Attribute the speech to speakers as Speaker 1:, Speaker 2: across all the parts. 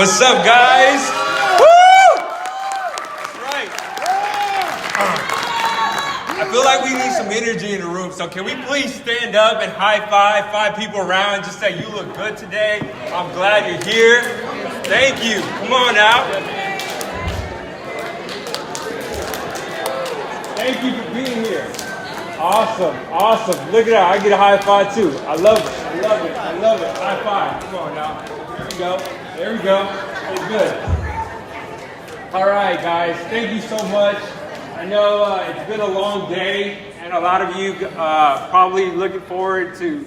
Speaker 1: What's up, guys? Woo! That's right. I feel like we need some energy in the room, so can we please stand up and high five people around and just say, you look good today. I'm glad you're here. Thank you. Come on now. Thank you for being here. Awesome. Look at that. I get a high five too. I love it. High five. Come on now. There we go. It's good. All right, guys. Thank you so much. I know it's been a long day, and a lot of you probably looking forward to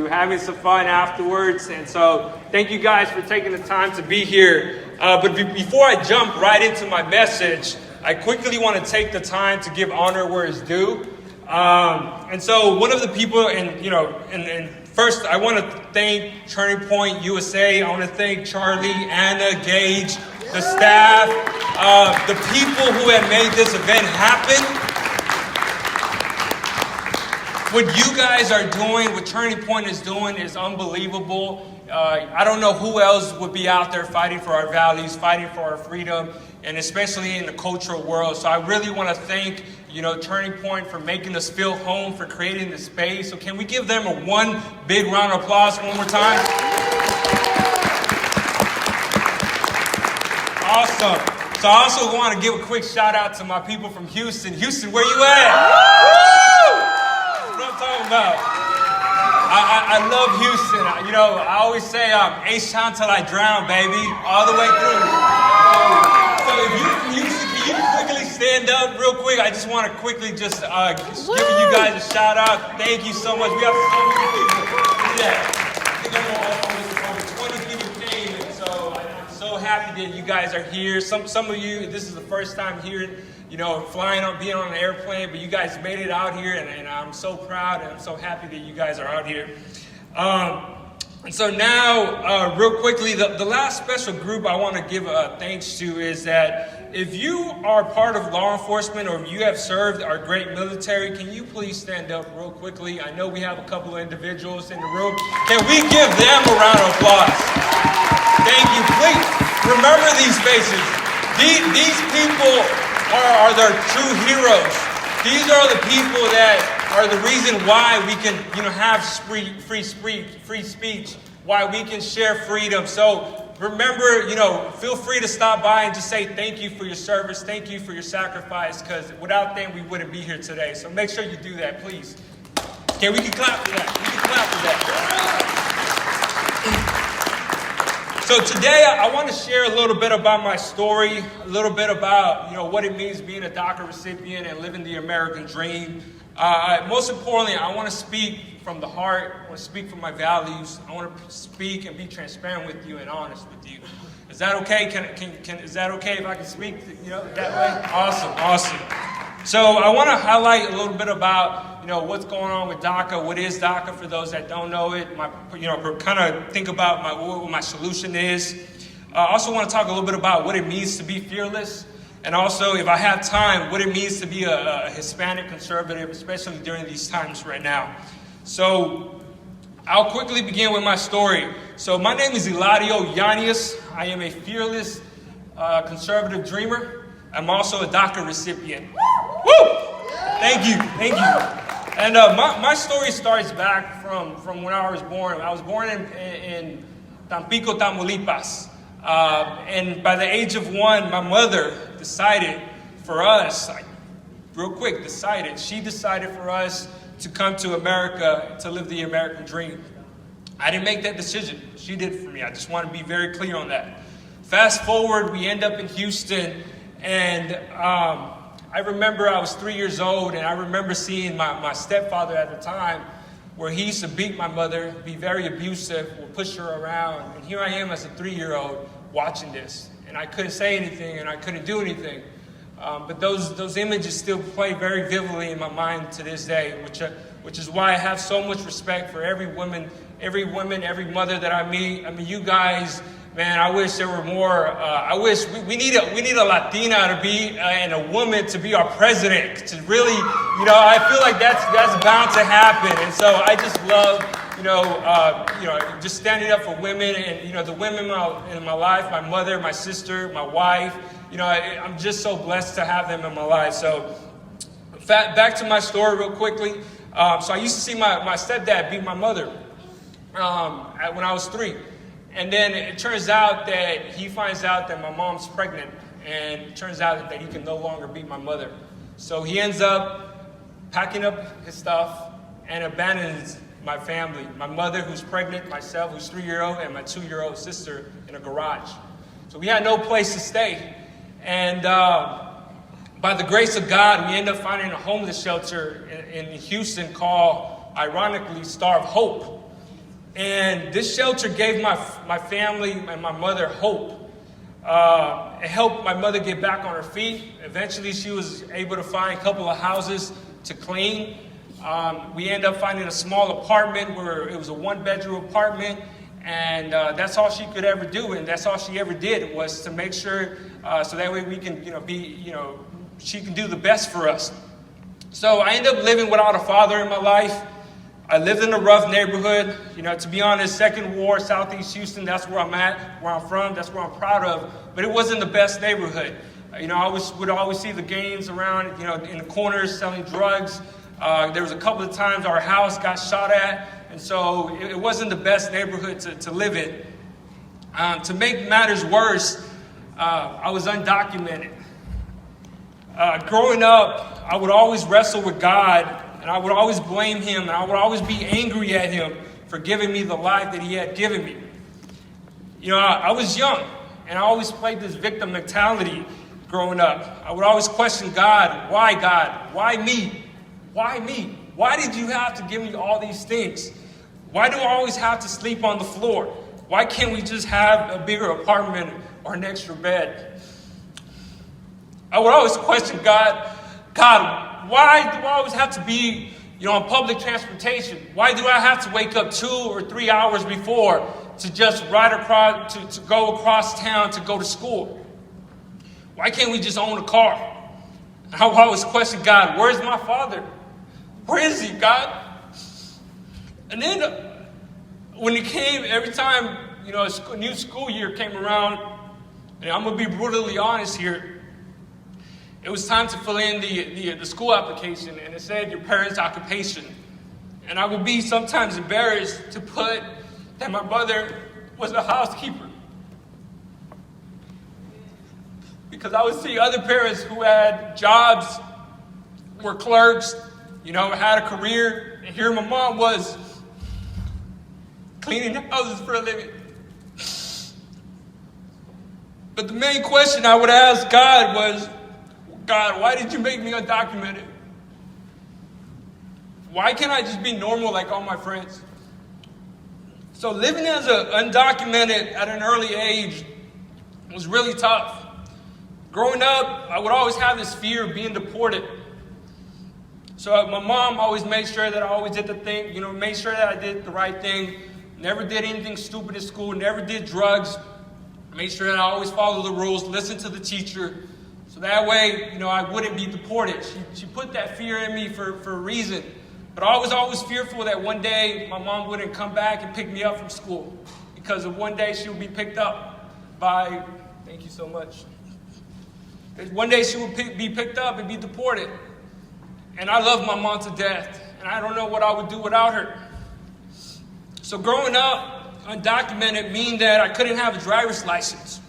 Speaker 1: having some fun afterwards. And so thank you guys for taking the time to be here. But before I jump right into my message, I quickly want to take the time to give honor where it's due. And so one of the people, and first I want to thank Turning Point USA. I want to thank Charlie, Anna, Gage, the staff, the people who have made this event happen. What you guys are doing, what Turning Point is doing is unbelievable. I don't know who else would be out there fighting for our values, fighting for our freedom, and especially in the cultural world. So I really want to thank, Turning Point for making us feel home, for creating this space. So can we give them one big round of applause one more time? Awesome. So I also want to give a quick shout out to my people from Houston. Houston, where you at? Woo! That's what I'm talking about. I love Houston. I always say, H-Town till I drown, baby. All the way through. So if you're from Houston, can you quickly stand up real quick? I just want to quickly just give you guys a shout out. Thank you so much. We have so many people. Look at that. I think over 20 people came, and so I'm so happy that you guys are here. Some of you, this is the first time here, being on an airplane, but you guys made it out here, and I'm so proud, and I'm so happy that you guys are out here. And so now, real quickly, the last special group I want to give thanks to is that if you are part of law enforcement or if you have served our great military, can you please stand up real quickly? I know we have a couple of individuals in the room. Can we give them a round of applause? Thank you. Please remember these faces. These people are their true heroes. These are the people that are the reason why we can, have free speech, why we can share freedom. So remember, feel free to stop by and just say thank you for your service, thank you for your sacrifice, because without them, we wouldn't be here today. So make sure you do that, please. Okay, we can clap for that. So today, I want to share a little bit about my story, a little bit about, what it means being a DACA recipient and living the American dream. Most importantly, I want to speak from the heart. I want to speak from my values. I want to speak and be transparent with you and honest with you. Is that okay? Is that okay if I can speak, that way? Awesome. So I want to highlight a little bit about, what's going on with DACA. What is DACA for those that don't know it? Kind of think about what my solution is. I also want to talk a little bit about what it means to be fearless. And also, if I have time, what it means to be a Hispanic conservative, especially during these times right now. So I'll quickly begin with my story. So my name is Hilario Yanez. I am a fearless conservative dreamer. I'm also a DACA recipient. Woo! Thank you. And my story starts back from when I was born. I was born in Tampico, Tamaulipas. And by the age of 1, my mother decided for us, she decided for us to come to America to live the American dream. I didn't make that decision. She did for me. I just want to be very clear on that. Fast forward, we end up in Houston, and I remember I was 3 years old, and I remember seeing my stepfather at the time, where he used to beat my mother, be very abusive, would push her around. And here I am as a 3-year-old watching this. And I couldn't say anything, and I couldn't do anything. But those images still play very vividly in my mind to this day, which is why I have so much respect for every woman, every mother that I meet. I mean, you guys, man, I wish there were more. I wish we need a Latina to be and a woman to be our president. To really, I feel like that's bound to happen. And so I just love, just standing up for women and, the women in my life, my mother, my sister, my wife. I'm just so blessed to have them in my life. So back to my story real quickly. So I used to see my stepdad beat my mother when I was 3. And then it turns out that he finds out that my mom's pregnant. And it turns out that he can no longer beat my mother. So he ends up packing up his stuff and abandons my family. My mother, who's pregnant, myself, who's 3-year-old, and my 2-year-old sister in a garage. So we had no place to stay. And by the grace of God, we ended up finding a homeless shelter in Houston called, ironically, Star of Hope. And this shelter gave my family and my mother hope. It helped my mother get back on her feet. Eventually, she was able to find a couple of houses to clean. We ended up finding a small apartment where it was a 1-bedroom apartment. And that's all she could ever do. And that's all she ever did was to make sure so that way we can, she can do the best for us. So I ended up living without a father in my life. I lived in a rough neighborhood. To be honest, Second Ward, Southeast Houston, that's where I'm at, where I'm from, that's where I'm proud of. But it wasn't the best neighborhood. I would always see the gangs around, in the corners selling drugs. There was a couple of times our house got shot at. And so it wasn't the best neighborhood to live in. To make matters worse, I was undocumented. Growing up, I would always wrestle with God. And I would always blame him, and I would always be angry at him for giving me the life that he had given me. I was young, and I always played this victim mentality growing up. I would always question God? Why me? Why me? Why did you have to give me all these things? Why do I always have to sleep on the floor? Why can't we just have a bigger apartment or an extra bed? I would always question God, why do I always have to be, on public transportation? Why do I have to wake up 2 or 3 hours before to just ride across, to go across town to go to school? Why can't we just own a car? I would always question God, where's my father? Where is he, God? And then when it came, every time, a new school year came around, and I'm going to be brutally honest here, it was time to fill in the school application, and it said your parents' occupation. And I would be sometimes embarrassed to put that my mother was a housekeeper. Because I would see other parents who had jobs, were clerks, had a career, and here my mom was cleaning houses for a living. But the main question I would ask God was, God, why did you make me undocumented? Why can't I just be normal like all my friends? So living as an undocumented at an early age was really tough. Growing up, I would always have this fear of being deported. So my mom always made sure that I always did the thing, made sure that I did the right thing. Never did anything stupid at school, never did drugs. Made sure that I always followed the rules, listened to the teacher. So that way, I wouldn't be deported. She put that fear in me for a reason. But I was always fearful that one day my mom wouldn't come back and pick me up from school. Because of one day she would be picked up by, thank you so much. One day she would be picked up and be deported. And I love my mom to death. And I don't know what I would do without her. So growing up, undocumented mean that I couldn't have a driver's license.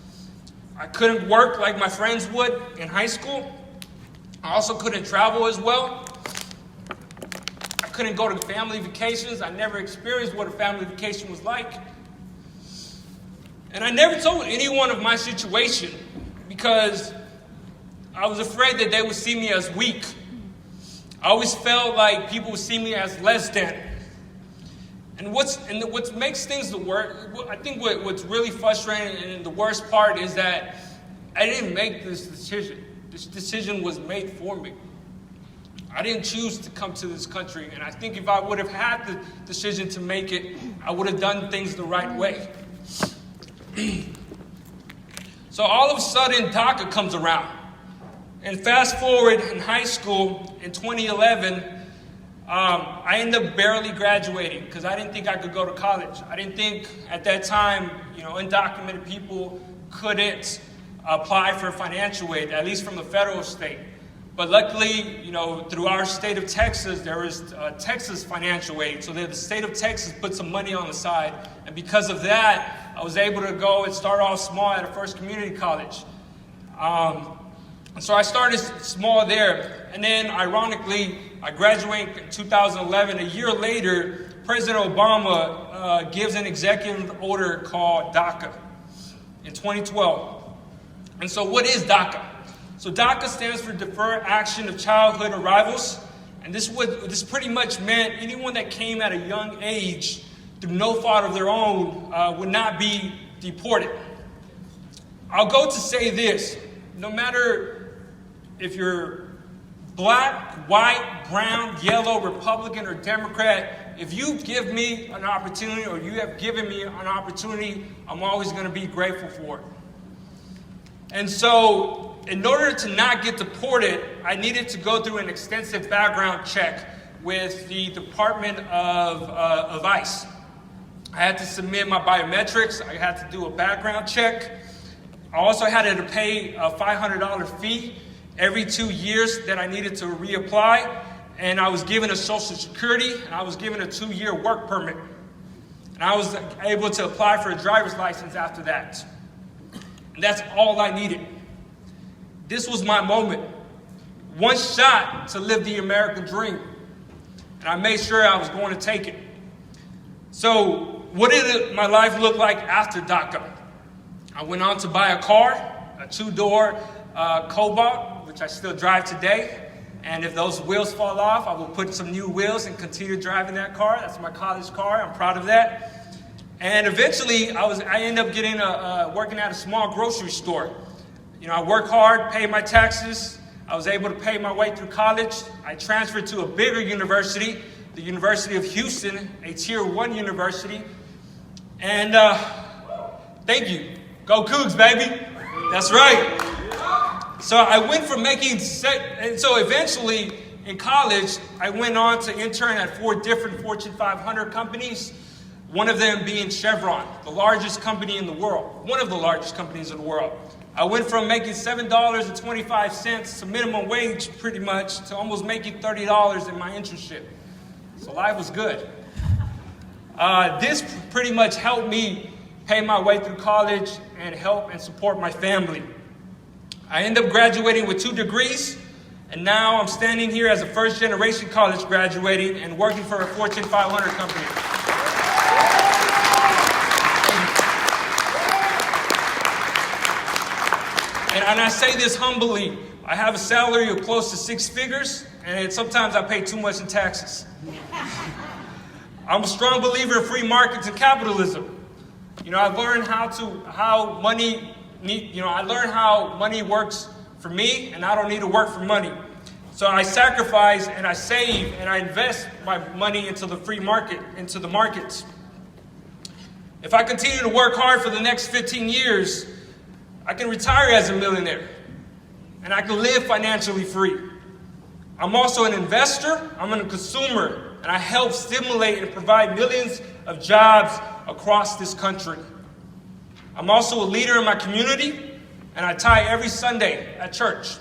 Speaker 1: I couldn't work like my friends would in high school. I also couldn't travel as well. I couldn't go to family vacations. I never experienced what a family vacation was like. And I never told anyone of my situation because I was afraid that they would see me as weak. I always felt like people would see me as less than. And what makes things the worst, I think what's really frustrating and the worst part is that I didn't make this decision. This decision was made for me. I didn't choose to come to this country, and I think if I would have had the decision to make it, I would have done things the right way. So all of a sudden, DACA comes around. And fast forward in high school in 2011, I ended up barely graduating because I didn't think I could go to college. I didn't think at that time, undocumented people couldn't apply for financial aid, at least from the federal state. But luckily, through our state of Texas, there is Texas financial aid. So the state of Texas put some money on the side. And because of that, I was able to go and start off small at a First Community College. So I started small there. And then, ironically, I graduated in 2011. A year later, President Obama gives an executive order called DACA in 2012. And so what is DACA? So DACA stands for Deferred Action of Childhood Arrivals. And this pretty much meant anyone that came at a young age through no fault of their own would not be deported. I'll go to say this. No matter if you're black, white, brown, yellow, Republican, or Democrat, if you give me an opportunity or you have given me an opportunity, I'm always going to be grateful for it. And so, in order to not get deported, I needed to go through an extensive background check with the Department of ICE. I had to submit my biometrics. I had to do a background check. I also had to pay a $500 fee every 2 years that I needed to reapply. And I was given a Social Security, and I was given a 2-year work permit. And I was able to apply for a driver's license after that. And that's all I needed. This was my moment. One shot to live the American dream. And I made sure I was going to take it. So what did my life look like after DACA? I went on to buy a car, a 2-door Cobalt, which I still drive today. And if those wheels fall off, I will put some new wheels and continue driving that car. That's my college car. I'm proud of that. And eventually, I ended up getting working at a small grocery store. I worked hard, paid my taxes. I was able to pay my way through college. I transferred to a bigger university, the University of Houston, a Tier 1 university. And thank you. Go Cougs, baby. That's right. So I went from and so eventually in college, I went on to intern at 4 different Fortune 500 companies, one of them being Chevron, the largest company in the world, one of the largest companies in the world. I went from making $7.25 to minimum wage pretty much to almost making $30 in my internship. So life was good. This pretty much helped me pay my way through college and help and support my family. I ended up graduating with 2 degrees, and now I'm standing here as a first-generation college graduating and working for a Fortune 500 company. And I say this humbly, I have a salary of close to 6 figures, and sometimes I pay too much in taxes. I'm a strong believer in free markets and capitalism. I've learned how money works for me, and I don't need to work for money. So I sacrifice and I save and I invest my money into the free market, into the markets. If I continue to work hard for the next 15 years, I can retire as a millionaire, and I can live financially free. I'm also an investor, I'm a consumer, and I help stimulate and provide millions of jobs across this country. I'm also a leader in my community, and I tithe every Sunday at church.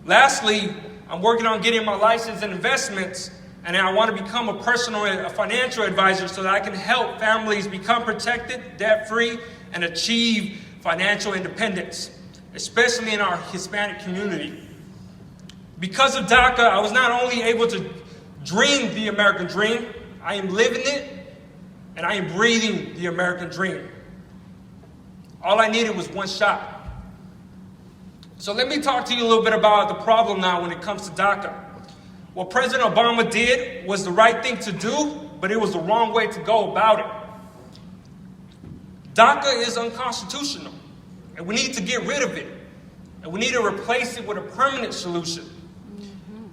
Speaker 1: Lastly, I'm working on getting my license in investments, and I want to become a financial advisor so that I can help families become protected, debt-free, and achieve financial independence, especially in our Hispanic community. Because of DACA, I was not only able to dream the American dream, I am living it, and I am breathing the American dream. All I needed was one shot. So let me talk to you a little bit about the problem now when it comes to DACA. What President Obama did was the right thing to do, but it was the wrong way to go about it. DACA is unconstitutional, and we need to get rid of it, and we need to replace it with a permanent solution.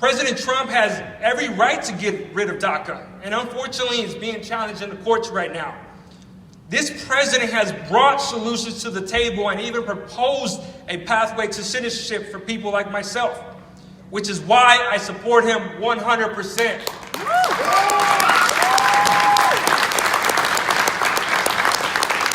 Speaker 1: President Trump has every right to get rid of DACA, and unfortunately is being challenged in the courts right now. This president has brought solutions to the table and even proposed a pathway to citizenship for people like myself. which is why I support him 100%.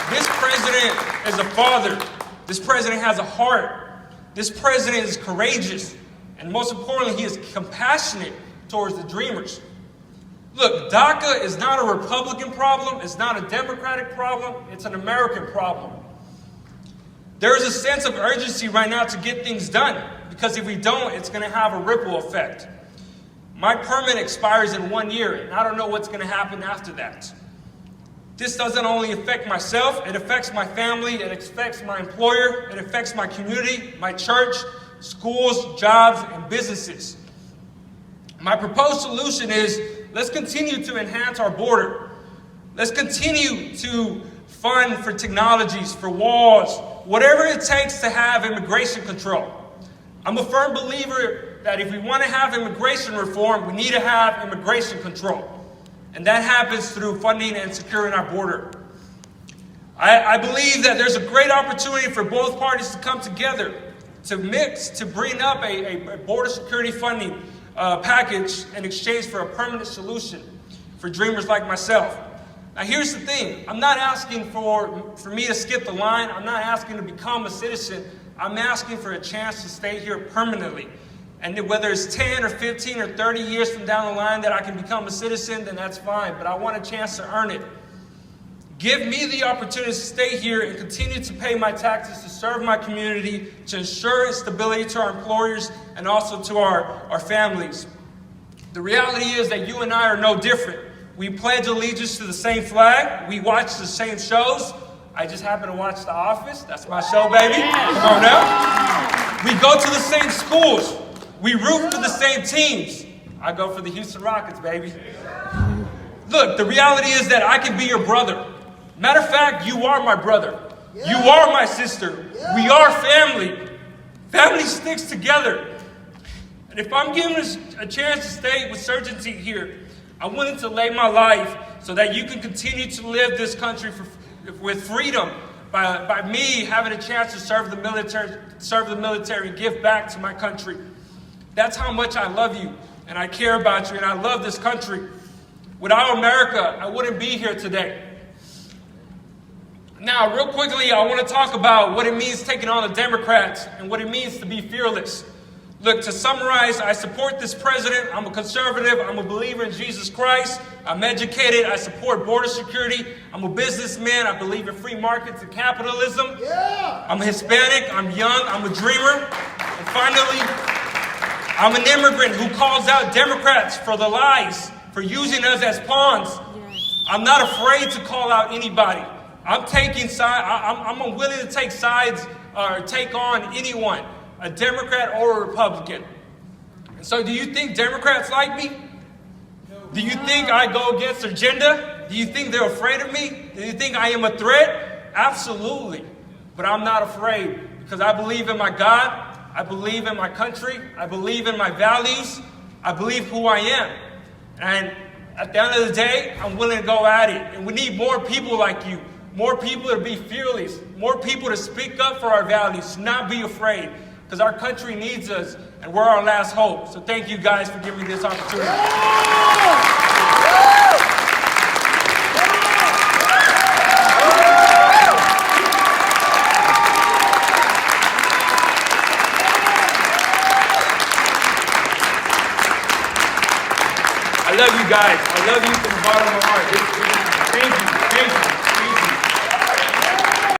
Speaker 1: This president is a father. This president has a heart. This president is courageous. And most importantly, he is compassionate towards the dreamers. Look, DACA is not a Republican problem. It's not a Democratic problem. It's an American problem. There is a sense of urgency right now to get things done, because if we don't, it's going to have a ripple effect. My permit expires in 1 year, and I don't know what's going to happen after that. This doesn't only affect myself, it affects my family, it affects my employer, it affects my community, my church, schools, jobs, and businesses. My proposed solution is, let's continue to enhance our border. Let's continue to fund for technologies, for walls, whatever it takes to have immigration control. I'm a firm believer that if we want to have immigration reform, we need to have immigration control. And that happens through funding and securing our border. I believe that there's a great opportunity for both parties to come together, to mix, to bring up a border security funding package in exchange for a permanent solution for dreamers like myself. Now here's the thing, I'm not asking for me to skip the line, I'm not asking to become a citizen, I'm asking for a chance to stay here permanently. And whether it's 10 or 15 or 30 years from down the line that I can become a citizen, then that's fine, but I want a chance to earn it. Give me the opportunity to stay here and continue to pay my taxes, to serve my community, to ensure stability to our employers and also to our families. The reality is that you and I are no different. We pledge allegiance to the same flag. We watch the same shows. I just happen to watch The Office. That's my show, baby. Come on now. We go to the same schools. We root for the same teams. I go for the Houston Rockets, baby. Look, the reality is that I can be your brother. Matter of fact, you are my brother. You are my sister. We are family. Family sticks together. And if I'm given a chance to stay with certainty here, I'm willing to lay my life so that you can continue to live this country with freedom by me having a chance to serve the military and give back to my country. That's how much I love you and I care about you and I love this country. Without America, I wouldn't be here today. Now, real quickly, I want to talk about what it means taking on the Democrats and what it means to be fearless. Look, to summarize, I support this president. I'm a conservative. I'm a believer in Jesus Christ. I'm educated. I support border security. I'm a businessman. I believe in free markets and capitalism. I'm Hispanic. I'm young. I'm a dreamer. And finally, I'm an immigrant who calls out Democrats for the lies, for using us as pawns. I'm not afraid to call out anybody. I'm taking sides. I'm willing to take sides or take on anyone, a Democrat or a Republican. And so do you think Democrats like me? Do you think I go against their agenda? Do you think they're afraid of me? Do you think I am a threat? Absolutely. But I'm not afraid because I believe in my God. I believe in my country. I believe in my values. I believe who I am. And at the end of the day, I'm willing to go at it. And we need more people like you. More people to be fearless. More people to speak up for our values. Not be afraid. Because our country needs us. And we're our last hope. So thank you guys for giving me this opportunity. I love you guys. I love you from the bottom of my heart. Thank you.